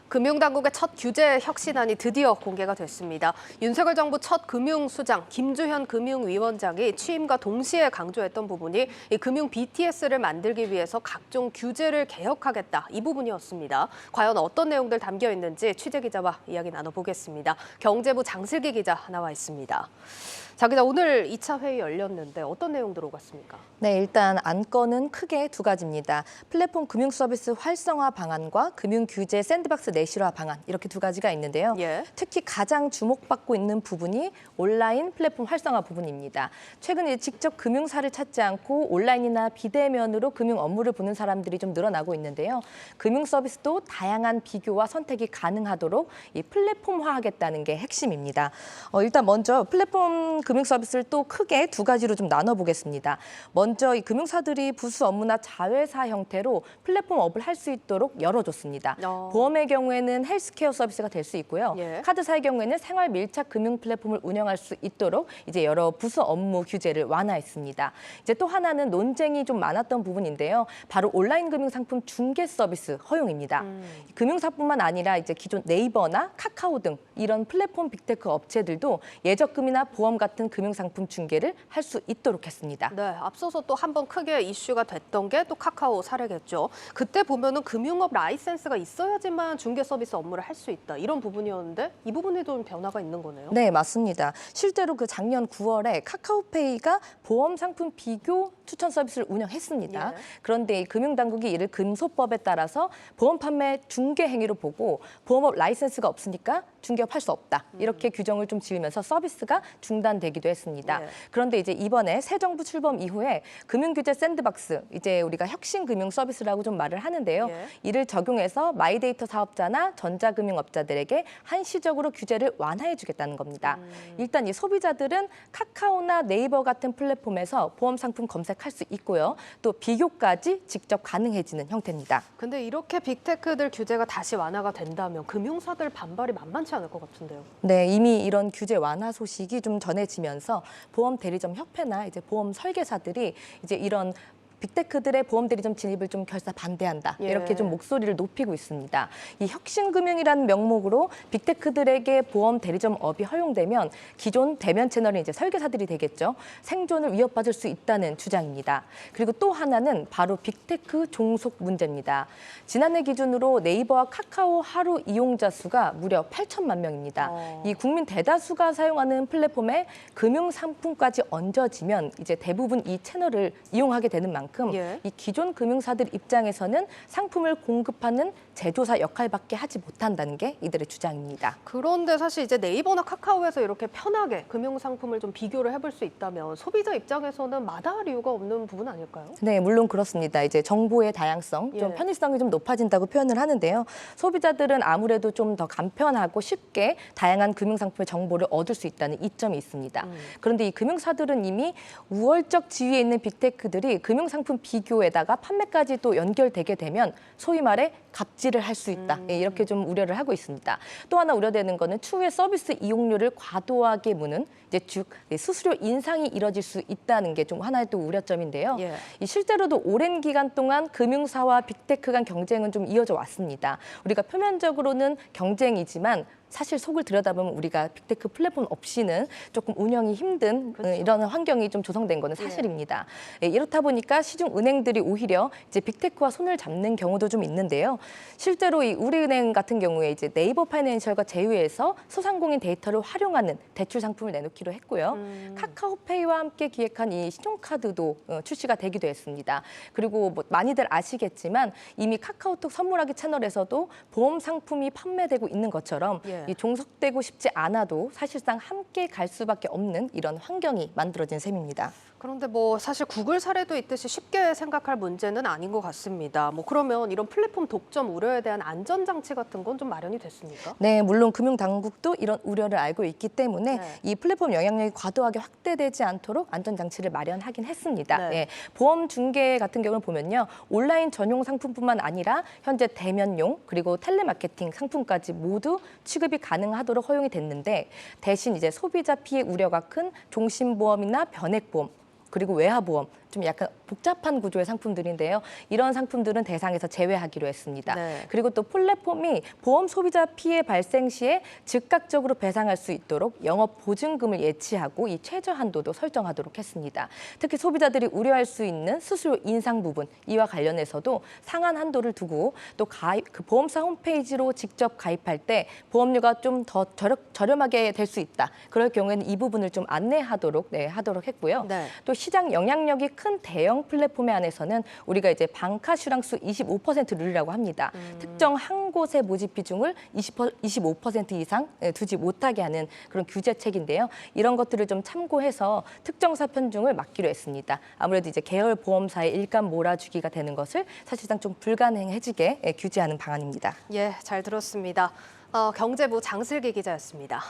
금융당국의 첫 규제 혁신안이 드디어 공개가 됐습니다. 윤석열 정부 첫 금융수장 김주현 금융위원장이 취임과 동시에 강조했던 부분이 이 금융 BTS를 만들기 위해서 각종 규제를 개혁하겠다, 이 부분이었습니다. 과연 어떤 내용들 담겨 있는지 취재기자와 이야기 나눠보겠습니다. 경제부 장슬기 기자 나와 있습니다. 자, 기자, 오늘 2차 회의 열렸는데 어떤 내용 들어갔습니까? 네, 일단 안건은 크게 두 가지입니다. 플랫폼 금융 서비스 활성화 방안과 금융 규제 샌드박스 내실화 방안, 이렇게 두 가지가 있는데요. 예. 특히 가장 주목받고 있는 부분이 온라인 플랫폼 활성화 부분입니다. 최근 직접 금융사를 찾지 않고 온라인이나 비대면으로 금융 업무를 보는 사람들이 좀 늘어나고 있는데요. 금융 서비스도 다양한 비교와 선택이 가능하도록 이 플랫폼화하겠다는 게 핵심입니다. 일단 먼저 플랫폼 금융 서비스를 또 크게 두 가지로 좀 나눠보겠습니다. 먼저 이 금융사들이 부수 업무나 자회사 형태로 플랫폼업을 할 수 있도록 열어줬습니다. 보험의 경우에는 헬스케어 서비스가 될 수 있고요. 예. 카드사의 경우에는 생활 밀착 금융 플랫폼을 운영할 수 있도록 이제 여러 부수 업무 규제를 완화했습니다. 이제 또 하나는 논쟁이 좀 많았던 부분인데요. 바로 온라인 금융 상품 중개 서비스 허용입니다. 금융사뿐만 아니라 이제 기존 네이버나 카카오 등 이런 플랫폼 빅테크 업체들도 예적금이나 보험 같은 금융상품 중개를 할 수 있도록 했습니다. 네, 앞서서 또 한 번 크게 이슈가 됐던 게 또 카카오 사례겠죠. 그때 보면은 금융업 라이센스가 있어야지만 중개 서비스 업무를 할 수 있다, 이런 부분이었는데 이 부분에도 좀 변화가 있는 거네요. 네, 맞습니다. 실제로 그 작년 9월에 카카오페이가 보험 상품 비교 추천 서비스를 운영했습니다. 예. 그런데 이 금융당국이 이를 금소법에 따라서 보험 판매 중개 행위로 보고 보험업 라이센스가 없으니까 중개업할 수 없다, 이렇게 규정을 좀 지으면서 서비스가 중단되기도 했습니다. 예. 그런데 이제 이번에 새 정부 출범 이후에 금융규제 샌드박스, 이제 우리가 혁신 금융 서비스라고 좀 말을 하는데요. 예. 이를 적용해서 마이데이터 사업자나 전자금융업자들에게 한시적으로 규제를 완화해주겠다는 겁니다. 일단 이 소비자들은 카카오나 네이버 같은 플랫폼에서 보험 상품 검색할 수 있고요. 또 비교까지 직접 가능해지는 형태입니다. 근데 이렇게 빅테크들 규제가 다시 완화가 된다면 금융사들 반발이 만만치 않을 것 같은데요. 네, 이미 이런 규제 완화 소식이 좀 전해지면서 보험 대리점 협회나 이제 보험 설계사들이 이제 이런 빅테크들의 보험 대리점 진입을 좀 결사 반대한다, 예. 이렇게 좀 목소리를 높이고 있습니다. 이 혁신금융이라는 명목으로 빅테크들에게 보험 대리점업이 허용되면 기존 대면 채널인 이제 설계사들이 되겠죠. 생존을 위협받을 수 있다는 주장입니다. 그리고 또 하나는 바로 빅테크 종속 문제입니다. 지난해 기준으로 네이버와 카카오 하루 이용자 수가 무려 8천만 명입니다. 이 국민 대다수가 사용하는 플랫폼에 금융 상품까지 얹어지면 이제 대부분 이 채널을 이용하게 되는 만큼 예. 이 기존 금융사들 입장에서는 상품을 공급하는 제조사 역할밖에 하지 못한다는 게 이들의 주장입니다. 그런데 사실 이제 네이버나 카카오에서 이렇게 편하게 금융 상품을 좀 비교를 해볼 수 있다면 소비자 입장에서는 마다할 이유가 없는 부분 아닐까요? 네, 물론 그렇습니다. 이제 정보의 다양성, 좀 예. 편의성이 좀 높아진다고 표현을 하는데요. 소비자들은 아무래도 좀 더 간편하고 쉽게 다양한 금융상품의 정보를 얻을 수 있다는 이점이 있습니다. 그런데 이 금융사들은 이미 우월적 지위에 있는 빅테크들이 금융상품 비교에다가 판매까지 또 연결되게 되면 소위 말해 갑질을 할 수 있다, 이렇게 좀 우려를 하고 있습니다. 또 하나 우려되는 거는 추후에 서비스 이용료를 과도하게 무는 이제 즉 수수료 인상이 이뤄질 수 있다는 게 좀 하나의 또 우려점인데요. 예. 이 실제로도 오랜 기간 동안 금융사와 빅테크 간 경쟁은 좀 이어져 왔습니다. 우리가 표면적으로는 경쟁이지만 사실 속을 들여다보면 우리가 빅테크 플랫폼 없이는 조금 운영이 힘든 그렇죠. 이런 환경이 좀 조성된 거는 사실입니다. 예, 이렇다 보니까 시중 은행들이 오히려 이제 빅테크와 손을 잡는 경우도 좀 있는데요. 실제로 이 우리은행 같은 경우에 이제 네이버 파이낸셜과 제휴해서 소상공인 데이터를 활용하는 대출 상품을 내놓기로 했고요. 카카오페이와 함께 기획한 이 신용카드도 출시가 되기도 했습니다. 그리고 뭐 많이들 아시겠지만 이미 카카오톡 선물하기 채널에서도 보험 상품이 판매되고 있는 것처럼 예. 이 종속되고 싶지 않아도 사실상 함께 갈 수밖에 없는 이런 환경이 만들어진 셈입니다. 그런데 뭐 사실 구글 사례도 있듯이 쉽게 생각할 문제는 아닌 것 같습니다. 뭐 그러면 이런 플랫폼 독점 우려에 대한 안전장치 같은 건 좀 마련이 됐습니까? 네, 물론 금융당국도 이런 우려를 알고 있기 때문에 네. 이 플랫폼 영향력이 과도하게 확대되지 않도록 안전장치를 마련하긴 했습니다. 네. 예, 보험 중개 같은 경우를 보면요. 온라인 전용 상품뿐만 아니라 현재 대면용 그리고 텔레마케팅 상품까지 모두 취급이 가능하도록 허용이 됐는데 대신 이제 소비자 피해 우려가 큰 종신보험이나 변액보험 그리고 외화보험 좀 약간 복잡한 구조의 상품들인데요. 이런 상품들은 대상에서 제외하기로 했습니다. 네. 그리고 또 플랫폼이 보험 소비자 피해 발생 시에 즉각적으로 배상할 수 있도록 영업 보증금을 예치하고 이 최저 한도도 설정하도록 했습니다. 특히 소비자들이 우려할 수 있는 수수료 인상 부분 이와 관련해서도 상한 한도를 두고 또 그 보험사 홈페이지로 직접 가입할 때 보험료가 좀 더 저렴하게 될 수 있다. 그럴 경우에는 이 부분을 좀 안내하도록 하도록 했고요. 네. 또 시장 영향력이 큰 대형 플랫폼에 한해서는 우리가 이제 방카슈랑수 25% 룰이라고 합니다. 특정 한 곳의 모집 비중을 25% 이상 두지 못하게 하는 그런 규제책인데요. 이런 것들을 좀 참고해서 특정사 편중을 막기로 했습니다. 아무래도 이제 계열 보험사의 일감 몰아주기가 되는 것을 사실상 좀 불가능해지게 규제하는 방안입니다. 예, 잘 들었습니다. 경제부 장슬기 기자였습니다.